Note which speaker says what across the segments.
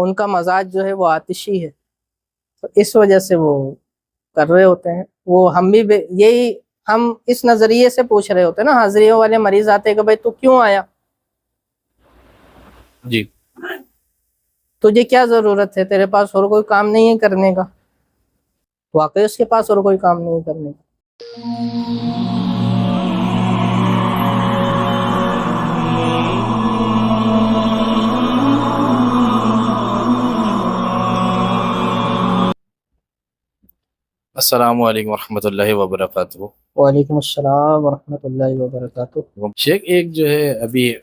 Speaker 1: ان کا مزاج جو ہے وہ آتشی ہے، تو اس وجہ سے وہ کر رہے ہوتے ہیں۔ وہ ہم بھی یہی ہم اس نظریے سے پوچھ رہے ہوتے ہیں نا، حاضریوں والے مریض آتے ہیں کہ بھائی تو کیوں آیا،
Speaker 2: جی
Speaker 1: تجھے کیا ضرورت ہے، تیرے پاس اور کوئی کام نہیں ہے کرنے کا؟ واقعی اس کے پاس اور کوئی کام نہیں ہے کرنے کا۔
Speaker 2: السلام علیکم ورحمۃ اللہ وبرکاتہ۔
Speaker 1: وعلیکم السلام ورحمۃ اللہ وبرکاتہ۔
Speaker 2: شیخ ایک جو ہے ابھی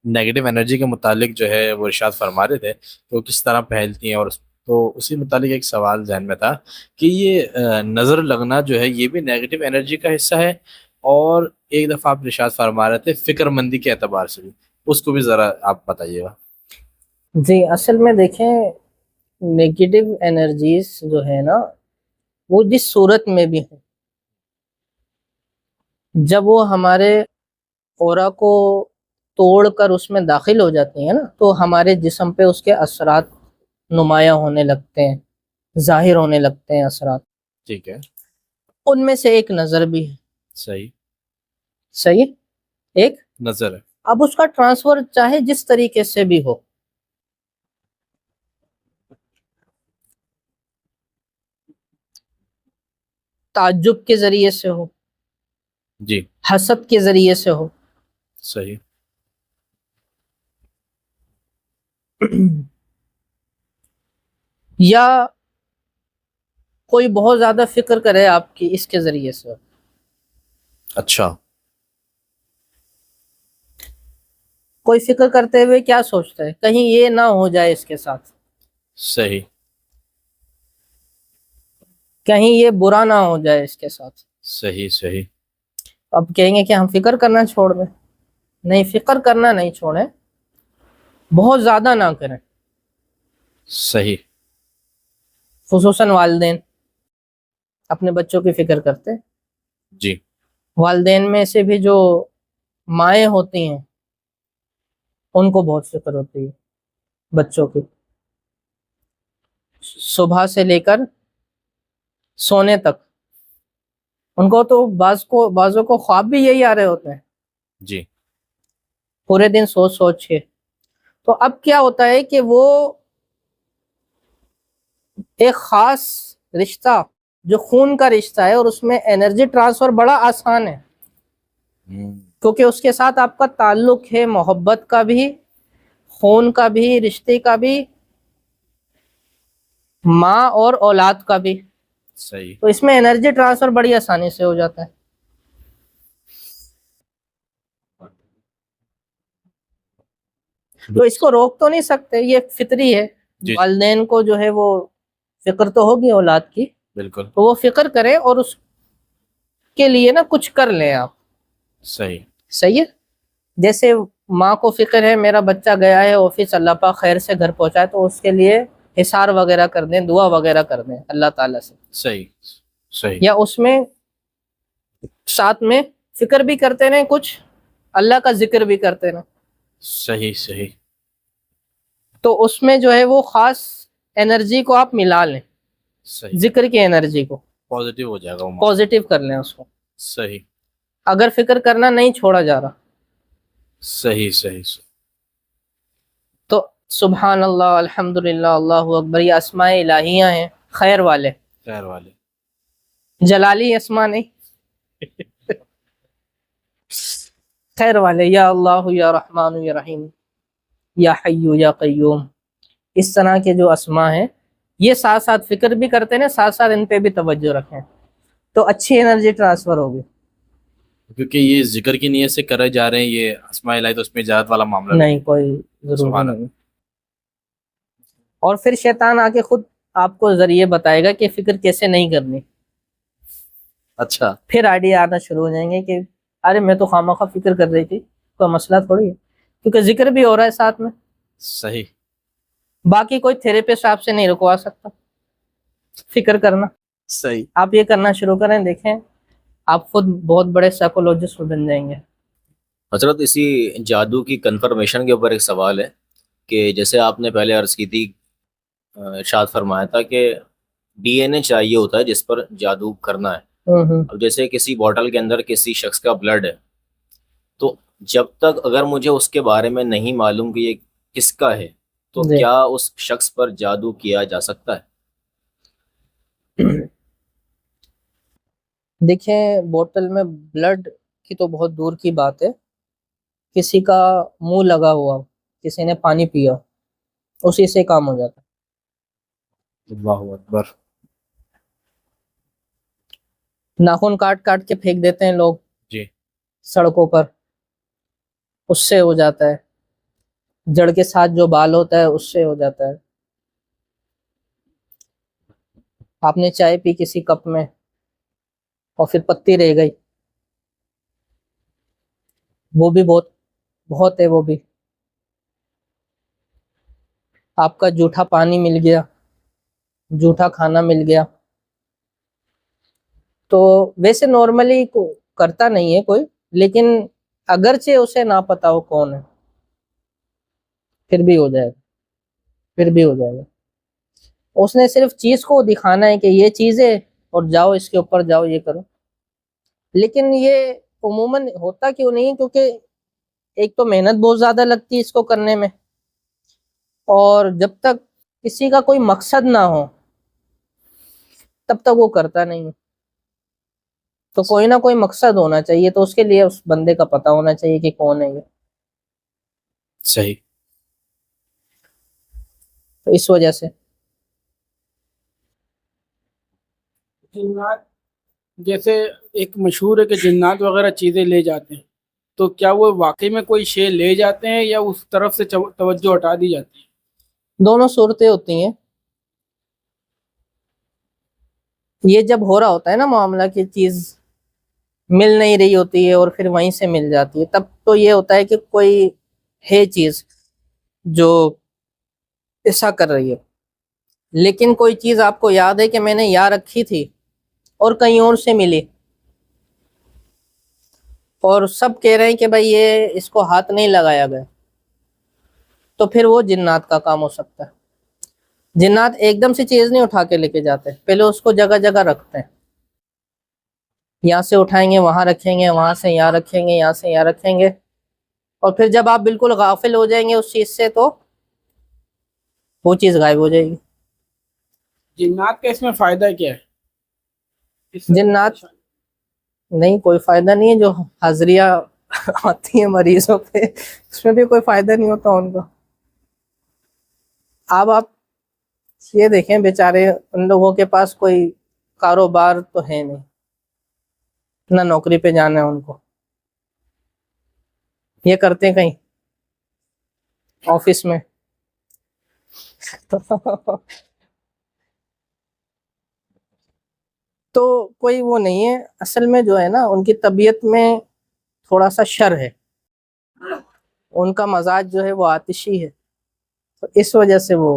Speaker 2: نیگیٹو انرجی کے متعلق جو ہے وہ ارشاد فرما رہے تھے تو کس طرح پھیلتی ہیں، اور تو اسی متعلق ایک سوال ذہن میں تھا کہ یہ نظر لگنا جو ہے یہ بھی نیگیٹو انرجی کا حصہ ہے، اور ایک دفعہ آپ ارشاد فرما رہے تھے فکر مندی کے اعتبار سے بھی، اس کو بھی ذرا آپ بتائیے گا۔
Speaker 1: جی اصل میں دیکھیں، نیگیٹو انرجیز جو ہے نا وہ جس صورت میں بھی ہیں، جب وہ ہمارے اورا کو توڑ کر اس میں داخل ہو جاتی ہیں نا تو ہمارے جسم پہ اس کے اثرات نمایاں ہونے لگتے ہیں، ظاہر ہونے لگتے ہیں اثرات۔
Speaker 2: ٹھیک ہے،
Speaker 1: ان میں سے ایک نظر بھی ہے۔
Speaker 2: صحیح،
Speaker 1: صحیح، ایک
Speaker 2: نظر ہے،
Speaker 1: اب اس کا ٹرانسفر چاہے جس طریقے سے بھی ہو، تعجب کے ذریعے سے ہو،
Speaker 2: جی
Speaker 1: حسد کے ذریعے سے ہو،
Speaker 2: صحیح،
Speaker 1: یا کوئی بہت زیادہ فکر کرے آپ کی، اس کے ذریعے سے ہو۔
Speaker 2: اچھا،
Speaker 1: کوئی فکر کرتے ہوئے کیا سوچتا ہے، کہیں یہ نہ ہو جائے اس کے ساتھ،
Speaker 2: صحیح،
Speaker 1: کہیں یہ برا نہ ہو جائے اس کے ساتھ۔
Speaker 2: صحیح، صحیح،
Speaker 1: اب کہیں گے کہ ہم فکر کرنا چھوڑ دیں، نہیں، فکر کرنا نہیں چھوڑیں، بہت زیادہ نہ کریں۔
Speaker 2: صحیح،
Speaker 1: خصوصاً والدین اپنے بچوں کی فکر کرتے،
Speaker 2: جی
Speaker 1: والدین میں سے بھی جو مائیں ہوتی ہیں ان کو بہت فکر ہوتی ہے بچوں کی، صبح سے لے کر سونے تک ان کو تو بعضوں کو خواب بھی یہی آ رہے ہوتے ہیں،
Speaker 2: جی
Speaker 1: پورے دن سوچ سوچ کے۔ تو اب کیا ہوتا ہے کہ وہ ایک خاص رشتہ جو خون کا رشتہ ہے، اور اس میں انرجی ٹرانسفر بڑا آسان ہے، کیونکہ اس کے ساتھ آپ کا تعلق ہے محبت کا بھی، خون کا بھی، رشتے کا بھی، ماں اور اولاد کا بھی،
Speaker 2: صحیح،
Speaker 1: تو اس میں انرجی ٹرانسفر بڑی آسانی سے ہو جاتا ہے۔ تو اس کو روک تو نہیں سکتے، یہ فطری ہے،
Speaker 2: جی
Speaker 1: والدین کو جو ہے وہ فکر تو ہوگی اولاد کی،
Speaker 2: بالکل،
Speaker 1: تو وہ فکر کریں اور اس کے لیے نا کچھ کر لیں آپ۔
Speaker 2: صحیح،
Speaker 1: صحیح ہے، جیسے ماں کو فکر ہے میرا بچہ گیا ہے آفس، اللہ پاک خیر سے گھر پہنچائے، تو اس کے لیے حسار وغیرہ کر دیں، دعا وغیرہ کر دیں اللہ تعالیٰ سے،
Speaker 2: صحیح، صحیح،
Speaker 1: یا اس میں ساتھ میں فکر بھی کرتے رہیں، کچھ اللہ کا ذکر بھی کرتے رہیں،
Speaker 2: صحیح، صحیح،
Speaker 1: تو اس میں جو ہے وہ خاص انرجی کو آپ ملا لیں،
Speaker 2: صحیح،
Speaker 1: ذکر کی انرجی کو
Speaker 2: پازیٹیو ہو جائے گا وہ،
Speaker 1: پازیٹیو کر لیں اس کو،
Speaker 2: صحیح،
Speaker 1: اگر فکر کرنا نہیں چھوڑا جا رہا
Speaker 2: صحیح، صحیح،
Speaker 1: تو سبحان اللہ، الحمدللہ، اللہ اکبر، یہ اسماء الہیہ ہیں خیر والے،
Speaker 2: خیر والے،
Speaker 1: جلالی اسماء نہیں، خیر والے، یا اللہ یا رحمان یا رحیم یا حی یا قیوم، اس طرح کے جو اسماء ہیں یہ ساتھ ساتھ فکر بھی کرتے ہیں، ساتھ ساتھ ان پہ بھی توجہ رکھیں تو اچھی انرجی ٹرانسفر ہوگی۔
Speaker 2: کیونکہ یہ ذکر کی نیت سے کرے جا رہے ہیں، یہ اسماء الہی تو اس میں اجازت والا معاملہ
Speaker 1: نہیں، کوئی ضروری نہیں، اور پھر شیطان آ کے خود آپ کو ذریعے بتائے گا کہ فکر کیسے نہیں کرنی،
Speaker 2: اچھا،
Speaker 1: پھر آئیڈیا آنا شروع ہو جائیں گے کہ ارے میں تو خواہ فکر کر رہی تھی، کوئی مسئلہ تھوڑی ہے، کیونکہ ذکر بھی ہو رہا ہے ساتھ میں،
Speaker 2: صحیح،
Speaker 1: باقی کوئی تھیراپسٹ آپ سے نہیں رکوا سکتا فکر کرنا،
Speaker 2: صحیح،
Speaker 1: آپ یہ کرنا شروع کریں، دیکھیں آپ خود بہت بڑے سائیکولوجسٹ بن جائیں گے۔
Speaker 3: حضرت اسی جادو کی کنفرمیشن کے اوپر ایک سوال ہے کہ جیسے آپ نے پہلے عرض کی تھی ارشاد فرمایا تھا کہ ڈی این اے چاہیے ہوتا ہے جس پر جادو کرنا ہے. اب جیسے کسی بوٹل کے اندر کسی شخص کا بلڈ ہے، تو جب تک اگر مجھے اس کے بارے میں نہیں معلوم کہ یہ کس کا ہے، تو
Speaker 1: جی.
Speaker 3: کیا اس شخص پر جادو کیا جا سکتا ہے؟
Speaker 1: دیکھیں بوتل میں بلڈ کی تو بہت دور کی بات ہے، کسی کا منہ لگا ہوا، کسی نے پانی پیا، اسی سے کام ہو جاتا ہے.
Speaker 2: اللہ اکبر.
Speaker 1: ناخن کاٹ کاٹ کے پھینک دیتے ہیں لوگ
Speaker 2: جی.
Speaker 1: سڑکوں پر، اس سے ہو جاتا ہے. جڑ کے ساتھ جو بال ہوتا ہے اس سے ہو جاتا ہے. آپ نے چائے پی کسی کپ میں اور پھر پتی رہ گئی، وہ بھی بہت ہے. وہ بھی آپ کا جھوٹا پانی مل گیا، جھوٹا کھانا مل گیا. تو ویسے نارملی کرتا نہیں ہے کوئی، لیکن اگرچہ اسے نہ پتا ہو کون ہے پھر بھی ہو جائے گا، پھر بھی ہو جائے گا. اس نے صرف چیز کو دکھانا ہے کہ یہ چیز ہے اور جاؤ اس کے اوپر جاؤ یہ کرو. لیکن یہ عموماً ہوتا کیوں نہیں؟ کیونکہ ایک تو محنت بہت زیادہ لگتی ہے اس کو کرنے میں، اور جب تک کسی کا کوئی مقصد نہ ہو تب تک وہ کرتا نہیں ہے. تو کوئی نہ کوئی مقصد ہونا چاہیے، تو اس کے لیے اس بندے کا پتہ ہونا چاہیے کہ کون ہے یہ.
Speaker 2: صحیح.
Speaker 1: تو اس وجہ سے
Speaker 4: جنات، جیسے ایک مشہور ہے کہ جنات وغیرہ چیزیں لے جاتے ہیں، تو کیا وہ واقعی میں کوئی شے لے جاتے ہیں یا اس طرف سے توجہ ہٹا دی جاتی ہے؟
Speaker 1: دونوں صورتیں ہوتی ہیں. یہ جب ہو رہا ہوتا ہے نا معاملہ کی چیز مل نہیں رہی ہوتی ہے اور پھر وہیں سے مل جاتی ہے، تب تو یہ ہوتا ہے کہ کوئی ہے چیز جو ایسا کر رہی ہے. لیکن کوئی چیز آپ کو یاد ہے کہ میں نے یہاں رکھی تھی اور کہیں اور سے ملی، اور سب کہہ رہے ہیں کہ بھائی یہ اس کو ہاتھ نہیں لگایا گیا، تو پھر وہ جنات کا کام ہو سکتا ہے. جنات ایک دم سے چیز نہیں اٹھا کے لے کے جاتے، پہلے اس کو جگہ جگہ رکھتے ہیں. یہاں سے اٹھائیں گے وہاں رکھیں گے، وہاں سے یہاں رکھیں گے، یہاں سے یہاں رکھیں گے، اور پھر جب آپ بالکل غافل ہو جائیں گے اس چیز سے تو وہ چیز غائب ہو جائے گی.
Speaker 4: جنات کا اس میں فائدہ کیا ہے؟
Speaker 1: جنات نہیں، کوئی فائدہ نہیں ہے. جو حاضریاں آتی ہیں مریضوں پہ اس میں بھی کوئی فائدہ نہیں ہوتا ان کو. اب آپ یہ دیکھیں بیچارے ان لوگوں کے پاس کوئی کاروبار تو ہے نہیں، نہ نوکری پہ جانا ہے ان کو. یہ کرتے ہیں کہیں آفس میں تو کوئی وہ نہیں ہے. اصل میں جو ہے نا ان کی طبیعت میں تھوڑا سا شر ہے، ان کا مزاج جو ہے وہ آتشی ہے، تو اس وجہ سے وہ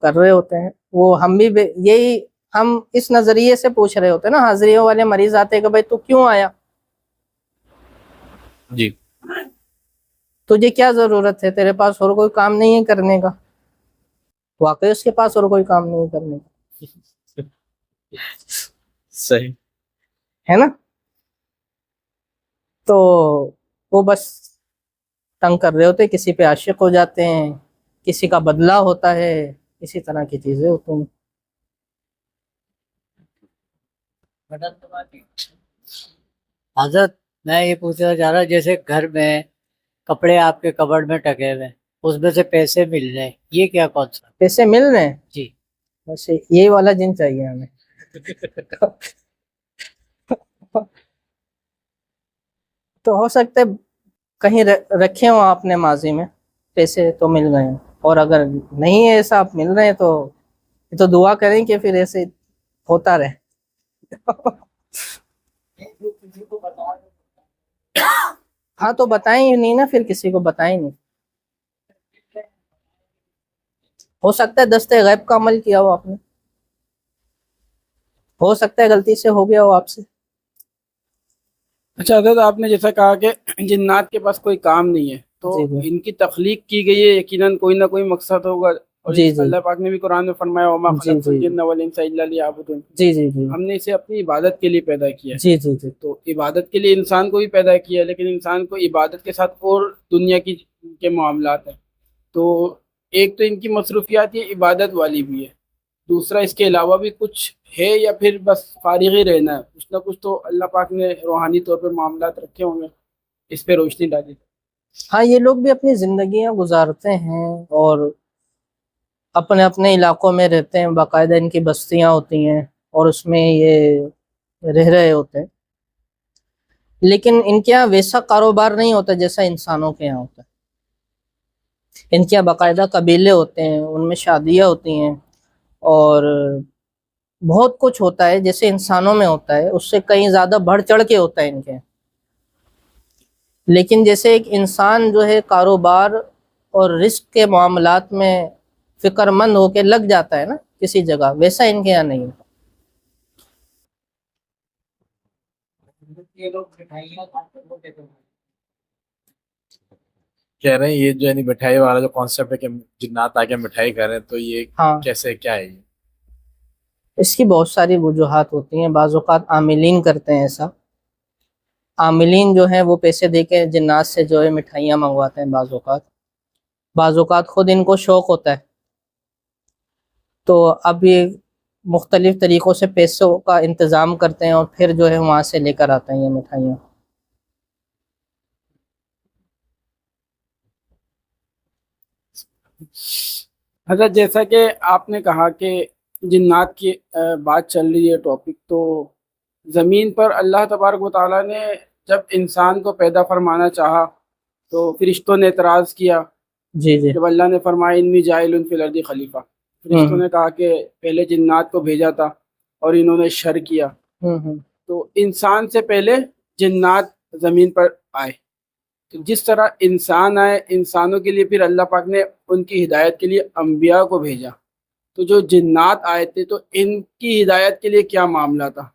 Speaker 1: کر رہے ہوتے ہیں. وہ ہم بھی یہی ہم اس نظریے سے پوچھ رہے ہوتے ہیں نا، حاضریوں والے مریض آتے ہیں کہ بھائی تو کیوں آیا،
Speaker 2: جی.
Speaker 1: تجھے کیا ضرورت ہے، تیرے پاس اور کوئی کام نہیں ہے کرنے کا. واقعی اس کے پاس اور کوئی کام نہیں ہے کرنے کا،
Speaker 2: صحیح
Speaker 1: ہے نا. تو وہ بس تنگ کر رہے ہوتے، کسی پہ عاشق ہو جاتے ہیں، کسی کا بدلہ ہوتا ہے، اسی طرح کی چیزیں ہوتی ہیں.
Speaker 5: حضرت میں یہ پوچھنا چاہ رہا جیسے گھر میں کپڑے آپ کے کبرڈ میں ٹکے ہوئے، اس میں سے پیسے مل رہے ہیں، یہ کیا کانسیپٹ؟
Speaker 1: پیسے مل رہے ہیں
Speaker 5: جی.
Speaker 1: بس یہی والا جن چاہیے ہمیں. تو ہو سکتا ہے کہیں رکھے ہوں آپ نے ماضی میں، پیسے تو مل گئے ہیں، اور اگر نہیں ہے ایسا آپ مل رہے ہیں تو دعا کریں کہ پھر ایسے ہوتا رہے. ہاں تو بتائیں ہی نہیں نا، پھر کسی کو بتائیں نہیں. ہو سکتا ہے دستے غیب کا عمل کیا ہو آپ نے، ہو سکتا ہے غلطی سے ہو گیا ہو آپ سے.
Speaker 4: اچھا حضرت، آپ نے جیسا کہا کہ جنات کے پاس کوئی کام نہیں ہے، تو
Speaker 1: جی جی.
Speaker 4: ان کی تخلیق کی گئی ہے، یقیناً کوئی نہ کوئی مقصد ہوگا اور
Speaker 1: جی جی
Speaker 4: اللہ پاک نے بھی قرآن میں فرمایا وما
Speaker 1: جی
Speaker 4: خلقت
Speaker 1: جی
Speaker 4: الجن والانس الا لیعبدون،
Speaker 1: جی جی جی
Speaker 4: ہم نے اسے اپنی عبادت کے لیے پیدا کیا ہے.
Speaker 1: جی جی جی
Speaker 4: تو عبادت کے لیے انسان کو بھی پیدا کیا ہے، لیکن انسان کو عبادت کے ساتھ اور دنیا کی کے معاملات ہیں. تو ایک تو ان کی مصروفیات یہ عبادت والی بھی ہے، دوسرا اس کے علاوہ بھی کچھ ہے یا پھر بس فارغ ہی رہنا ہے؟ کچھ نہ کچھ تو اللہ پاک نے روحانی طور پہ معاملات رکھے ہوں گے، اس پہ روشنی ڈالی.
Speaker 1: ہاں یہ لوگ بھی اپنی زندگیاں گزارتے ہیں اور اپنے اپنے علاقوں میں رہتے ہیں، باقاعدہ ان کی بستیاں ہوتی ہیں اور اس میں یہ رہ رہے ہوتے ہیں، لیکن ان کے یہاں ویسا کاروبار نہیں ہوتا جیسا انسانوں کے یہاں ہوتا ہے. ان کے یہاں باقاعدہ قبیلے ہوتے ہیں، ان میں شادیاں ہوتی ہیں اور بہت کچھ ہوتا ہے جیسے انسانوں میں ہوتا ہے، اس سے کہیں زیادہ بڑھ چڑھ کے ہوتا ہے ان کے یہاں. لیکن جیسے ایک انسان جو ہے کاروبار اور رزق کے معاملات میں فکر مند ہو کے لگ جاتا ہے نا کسی جگہ، ویسا ان کے یہاں نہیں ہے.
Speaker 5: یہ لوگ مٹھائیاں کھاتے ہوتے تھے.
Speaker 2: کہہ رہے ہیں یہ جو یعنی مٹھائی والا جو کانسیپٹ ہے کہ جنات آ کے مٹھائی کر رہے ہیں، تو یہ
Speaker 1: ہاں
Speaker 2: کیسے کیا ہے یہ؟
Speaker 1: اس کی بہت ساری وجوہات ہوتی ہیں. بعض اوقات عاملین کرتے ہیں ایسا، عاملین جو ہیں وہ پیسے دے کے جنات سے جو ہے مٹھائیاں منگواتے ہیں. بعض اوقات خود ان کو شوق ہوتا ہے، تو اب یہ مختلف طریقوں سے پیسوں کا انتظام کرتے ہیں اور پھر جو ہے وہاں سے لے کر آتے ہیں یہ مٹھائیاں.
Speaker 4: حضرت جیسا کہ آپ نے کہا کہ جنات کی بات چل رہی ہے ٹاپک، تو زمین پر اللہ تبارک و تعالیٰ نے جب انسان کو پیدا فرمانا چاہا تو فرشتوں نے اعتراض کیا.
Speaker 1: جی جی
Speaker 4: جب اللہ نے فرمایا انی جاعل فی الارض خلیفہ، فرشتوں نے کہا کہ پہلے جنات کو بھیجا تھا اور انہوں نے شر کیا، تو انسان سے پہلے جنات زمین پر آئے. تو جس طرح انسان آئے، انسانوں کے لیے پھر اللہ پاک نے ان کی ہدایت کے لیے انبیاء کو بھیجا. تو جو جنات آئے تھے تو ان کی ہدایت کے لیے کیا معاملہ تھا؟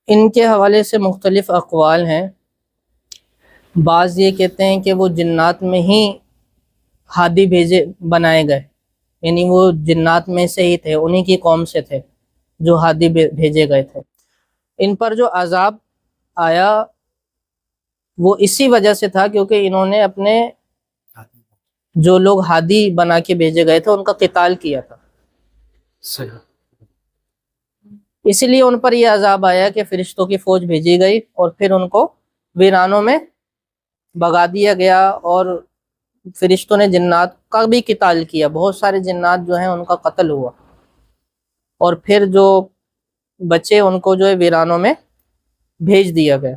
Speaker 1: ان کے حوالے سے مختلف اقوال ہیں. بعض یہ کہتے ہیں کہ وہ جنات میں ہی ہادی بنائے گئے، یعنی وہ جنات میں سے ہی تھے، انہی کی قوم سے تھے جو ہادی بھیجے گئے تھے. ان پر جو عذاب آیا وہ اسی وجہ سے تھا کیونکہ انہوں نے اپنے جو لوگ ہادی بنا کے بھیجے گئے تھے ان کا قتال کیا تھا.
Speaker 2: صحیح.
Speaker 1: اسی لیے ان پر یہ عذاب آیا کہ فرشتوں کی فوج بھیجی گئی اور پھر ان کو ویرانوں میں بھگا دیا گیا، اور فرشتوں نے جنات کا بھی قتال کیا. بہت سارے جنات جو ہیں ان کا قتل ہوا، اور پھر جو بچے ان کو جو ہے ویرانوں میں بھیج دیا گیا.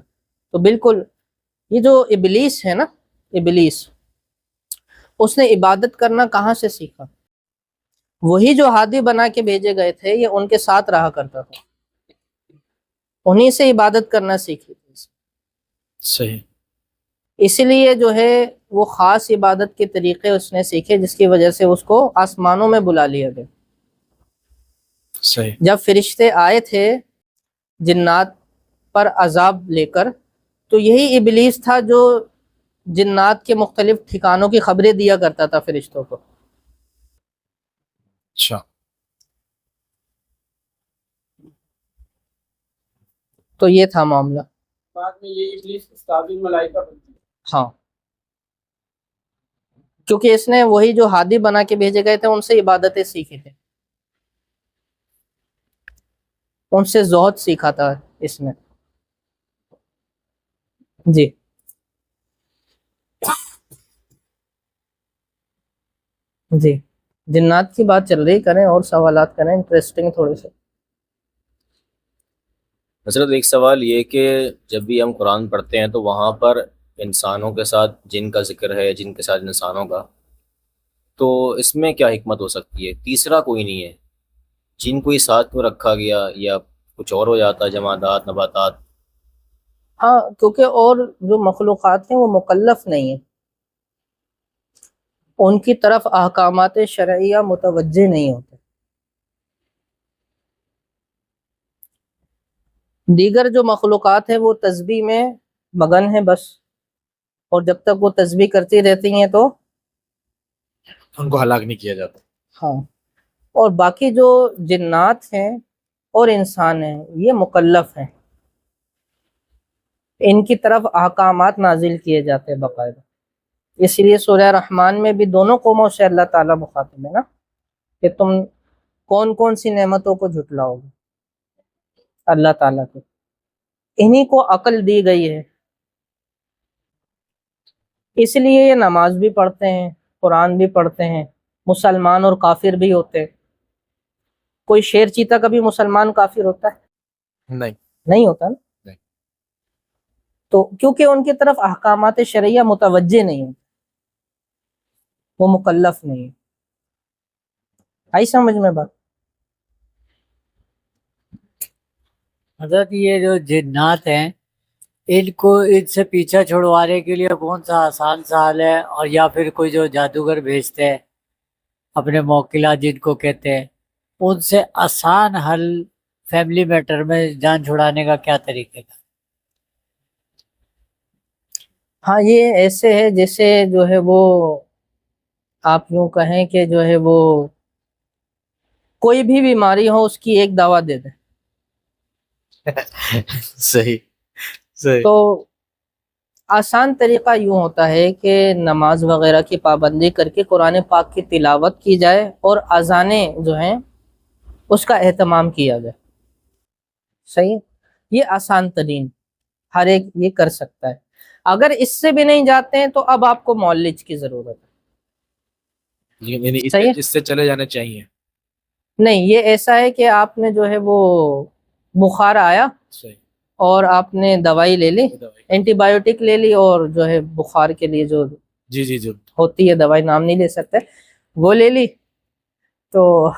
Speaker 1: تو بالکل یہ جو ابلیس ہے نا، ابلیس اس نے عبادت کرنا کہاں سے سیکھا؟ وہی جو ہادی بنا کے بھیجے گئے تھے یہ ان کے ساتھ رہا کرتا تھا، انہی سے عبادت کرنا سیکھی تھی.
Speaker 2: صحیح.
Speaker 1: اسی لیے جو ہے وہ خاص عبادت کے طریقے اس نے سیکھے جس کی وجہ سے اس کو آسمانوں میں بلا لیا گیا.
Speaker 2: صحیح.
Speaker 1: جب فرشتے آئے تھے جنات پر عذاب لے کر، تو یہی ابلیس تھا جو جنات کے مختلف ٹھکانوں کی خبریں دیا کرتا تھا فرشتوں کو.
Speaker 2: اچھا.
Speaker 1: تو یہ تھا معاملہ.
Speaker 4: بعد میں یہ ابلیس استاد الملائکہ بنتی ہے.
Speaker 1: ہاں، کیونکہ اس نے وہی جو ہادی بنا کے بھیجے گئے تھے ان سے عبادتیں سیکھی تھے، ان سے زہد سیکھا تھا اس نے. جی جی جنات کی بات چل رہی، کریں اور سوالات کریں انٹرسٹنگ تھوڑے سے.
Speaker 3: حضرت ایک سوال یہ کہ جب بھی ہم قرآن پڑھتے ہیں تو وہاں پر انسانوں کے ساتھ جن کا ذکر ہے، جن کے ساتھ انسانوں کا، تو اس میں کیا حکمت ہو سکتی ہے؟ تیسرا کوئی نہیں ہے، جن کو ہی ساتھ میں رکھا گیا یا کچھ اور ہو جاتا، جمادات، نباتات؟
Speaker 1: ہاں، کیونکہ اور جو مخلوقات ہیں وہ مکلف نہیں ہیں، ان کی طرف احکامات شرعیہ متوجہ نہیں ہوتے. دیگر جو مخلوقات ہیں وہ تسبیح میں مگن ہیں بس، اور جب تک وہ تسبیح کرتی رہتی ہیں تو
Speaker 2: ان کو ہلاک نہیں کیا جاتا.
Speaker 1: ہاں، اور باقی جو جنات ہیں اور انسان ہیں یہ مکلف ہیں، ان کی طرف احکامات نازل کیے جاتے ہیں باقاعدہ. اس لیے سورہ رحمان میں بھی دونوں قوموں سے اللہ تعالیٰ مخاطب ہے نا، کہ تم کون کون سی نعمتوں کو جھٹلاؤ گے اللہ تعالیٰ کو. انہی کو عقل دی گئی ہے، اس لیے یہ نماز بھی پڑھتے ہیں، قرآن بھی پڑھتے ہیں، مسلمان اور کافر بھی ہوتے. کوئی شیر چیتا کبھی مسلمان کافر ہوتا ہے؟
Speaker 2: نہیں.
Speaker 1: نہیں ہوتا نا.
Speaker 2: نہیں.
Speaker 1: تو کیونکہ ان کی طرف احکامات شرعیہ متوجہ نہیں ہیں، وہ مکلف نہیں ہے. آئی سمجھ میں بات؟
Speaker 5: حضرت یہ جو جنات ہیں ان کو ان سے پیچھا چھڑوانے کے لیے کون سا آسان سا حل ہے، اور یا پھر کوئی جو جادوگر بھیجتے ہیں اپنے موکلہ جن کو کہتے ہیں، ان سے آسان حل فیملی میٹر میں جان چھڑانے کا کیا طریقہ ہے؟
Speaker 1: ہاں، یہ ایسے ہے جیسے جو ہے وہ آپ یوں کہیں کہ جو ہے وہ کوئی بھی بیماری ہو اس کی ایک دوا دے دیں.
Speaker 2: صحیح صحیح.
Speaker 1: تو آسان طریقہ یوں ہوتا ہے کہ نماز وغیرہ کی پابندی کر کے قرآن پاک کی تلاوت کی جائے اور اذانیں جو ہیں اس کا اہتمام کیا جائے. صحیح، یہ آسان ترین، ہر ایک یہ کر سکتا ہے. اگر اس سے بھی نہیں جاتے ہیں تو اب آپ کو معالج کی ضرورت ہے.
Speaker 2: یعنی
Speaker 1: صحیح ہے؟
Speaker 2: اس سے چلے جانے چاہیے.
Speaker 1: نہیں، یہ ایسا ہے کہ آپ نے جو ہے وہ بخار آیا
Speaker 2: صحیح.
Speaker 1: اور آپ نے دوائی لے لی، اینٹی بایوٹک لے لی، اور جو ہے بخار کے لیے جو
Speaker 2: جی جی جی
Speaker 1: ہوتی ہے دوائی، نام نہیں لے سکتے، وہ لے لی. تو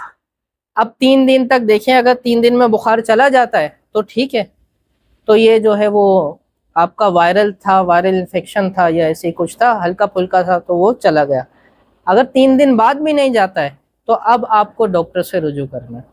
Speaker 1: اب 3 دن تک دیکھیں، اگر 3 دن میں بخار چلا جاتا ہے تو ٹھیک ہے، تو یہ جو ہے وہ آپ کا وائرل تھا، وائرل انفیکشن تھا یا ایسے ہی کچھ تھا ہلکا پھلکا تھا تو وہ چلا گیا. اگر 3 دن بعد بھی نہیں جاتا ہے تو اب آپ کو ڈاکٹر سے رجوع کرنا ہے.